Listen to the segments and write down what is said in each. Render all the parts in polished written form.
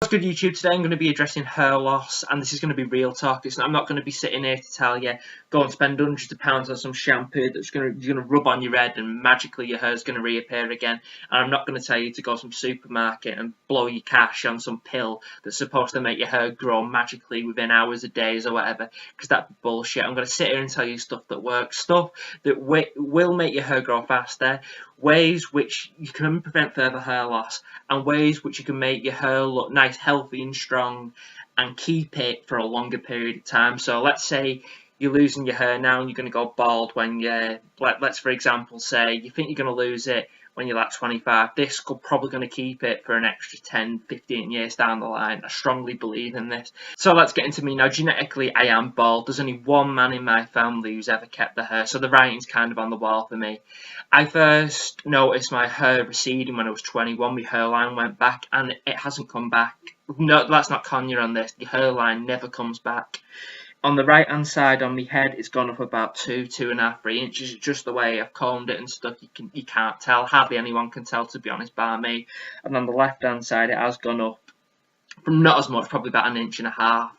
What's good, YouTube? Today I'm going to be addressing hair loss, and this is going to be real talk. I'm not going to be sitting here to tell you go and spend hundreds of pounds on some shampoo that's going to rub on your head and magically your hair is going to reappear again. And I'm not going to tell you to go to some supermarket and blow your cash on some pill that's supposed to make your hair grow magically within hours or days or whatever, because that's bullshit. I'm going to sit here and tell you stuff that works, stuff that will make your hair grow faster, ways which you can prevent further hair loss, and ways which you can make your hair look nice, healthy and strong and keep it for a longer period of time. So let's say you're losing your hair now and you're going to go bald when you're, let's for example say you think you're going to lose it when you're like 25. This could probably going to keep it for an extra 10, 15 years down the line. I strongly believe in this. So let's get into me now. Genetically, I am bald. There's only one man in my family who's ever kept the hair, so the writing's kind of on the wall for me. I first noticed my hair receding when I was 21. My hairline went back and it hasn't come back. No, let's not con you on this. The hairline never comes back. On the right hand side on my head, it's gone up about 2.5, 3 inches. Just the way I've combed it and stuff, you can't tell. Hardly anyone can tell, to be honest, bar me. And on the left hand side, it has gone up from not as much, probably about 1.5 inches.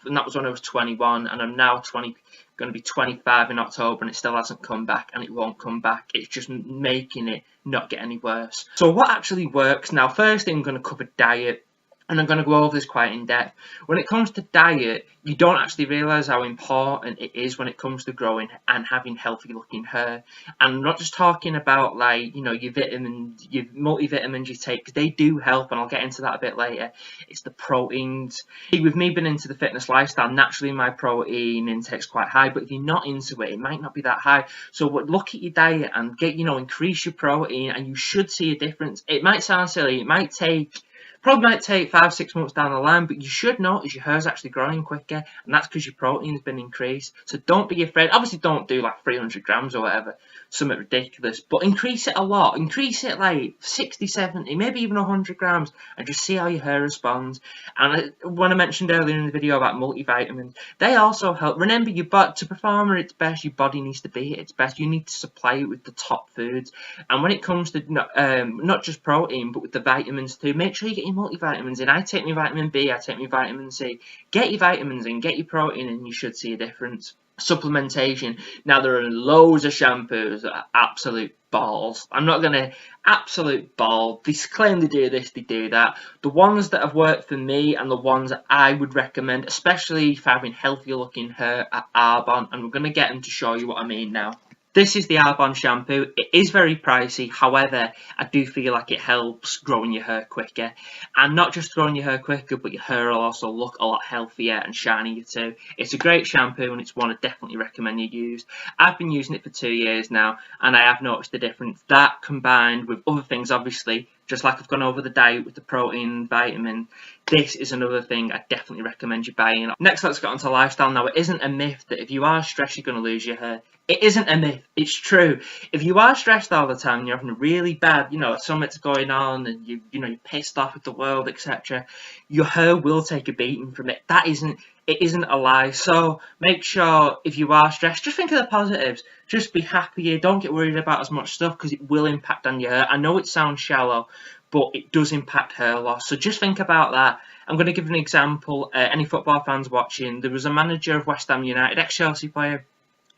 And that was when I was 21, and I'm now going to be 25 in October, and it still hasn't come back, and it won't come back. It's just making it not get any worse. So what actually works? Now, first thing, I'm going to cover diet. And I'm going to go over this quite in depth. When it comes to diet, you don't actually realise how important it is when it comes to growing and having healthy looking hair. And I'm not just talking about like, you know, your vitamins, your multivitamins you take, because they do help, and I'll get into that a bit later. It's the proteins. With me being into the fitness lifestyle, naturally my protein intake's quite high, but if you're not into it, it might not be that high. So look at your diet and increase your protein, and you should see a difference. It might sound silly, probably might take 5-6 months down the line, but you should notice your hair's actually growing quicker, and that's because your protein's been increased. So don't be afraid. Obviously, don't do like 300 grams or whatever, something ridiculous, but increase it a lot. Increase it like 60, 70, maybe even 100 grams, and just see how your hair responds. And when I mentioned earlier in the video about multivitamins, they also help. Remember, to perform at its best, your body needs to be at its best. You need to supply it with the top foods. And when it comes to not just protein, but with the vitamins too, make sure you get your multivitamins in. I take my vitamin B, I take my vitamin C. Get your vitamins in, get your protein in, you should see a difference. Supplementation. Now, there are loads of shampoos that are absolute balls. I'm not going to absolute ball. They claim they do this, they do that. The ones that have worked for me and the ones that I would recommend, especially if having healthier looking hair, are Arbonne, and we're going to get them to show you what I mean now. This is the Arbonne shampoo. It is very pricey, however, I do feel like it helps growing your hair quicker. And not just growing your hair quicker, but your hair will also look a lot healthier and shinier too. It's a great shampoo, and it's one I definitely recommend you use. I've been using it for 2 years now, and I have noticed the difference. That combined with other things, obviously, just like I've gone over the diet with the protein and vitamin, this is another thing I definitely recommend you buying. Next, let's get onto lifestyle. Now, it isn't a myth that if you are stressed, you're going to lose your hair. It isn't a myth. It's true. If you are stressed all the time and you're having a really bad, something's going on and you're pissed off with the world, etc., your hair will take a beating from it. It isn't a lie. So make sure if you are stressed, just think of the positives. Just be happier. Don't get worried about as much stuff, because it will impact on your hair. I know it sounds shallow, but it does impact hair loss. So just think about that. I'm going to give an example. Any football fans watching, there was a manager of West Ham United, ex-Chelsea player,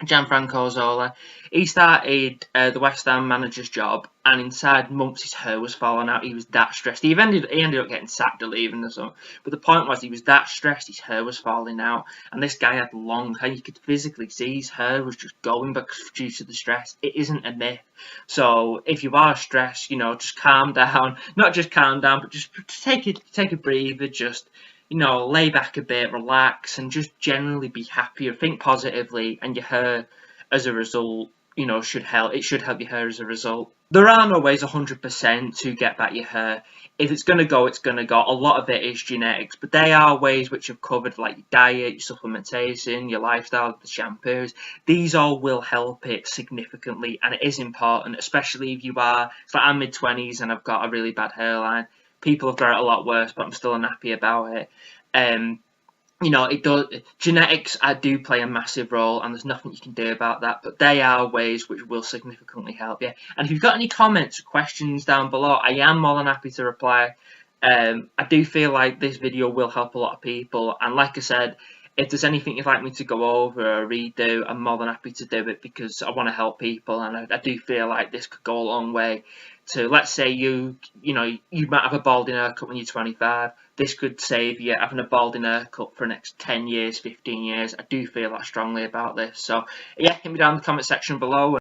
Gianfranco Zola. He started the West Ham manager's job, and inside months his hair was falling out. He was that stressed. He ended up getting sacked or leaving or something. But the point was, he was that stressed, his hair was falling out. And this guy had long hair. You could physically see his hair was just going back due to the stress. It isn't a myth. So if you are stressed, just calm down. Not just calm down, but just take a breather. Just lay back a bit, relax, and just generally be happier. Think positively, and your hair, as a result, should help. It should help your hair as a result. There are no ways 100% to get back your hair. If it's going to go, it's going to go. A lot of it is genetics, but there are ways which I've covered, like your diet, your supplementation, your lifestyle, the shampoos. These all will help it significantly, and it is important, especially if I'm mid-20s and I've got a really bad hairline. People have got it a lot worse, but I'm still unhappy about it. It does. Genetics do play a massive role, and there's nothing you can do about that. But they are ways which will significantly help you. And if you've got any comments or questions down below, I am more than happy to reply. I do feel like this video will help a lot of people, and like I said, if there's anything you'd like me to go over or redo, I'm more than happy to do it, because I want to help people, and I do feel like this could go a long way to, let's say you might have a balding haircut when you're 25. This could save you having a balding haircut for the next 10 years, 15 years. I do feel that strongly about this. So yeah, hit me down in the comment section below.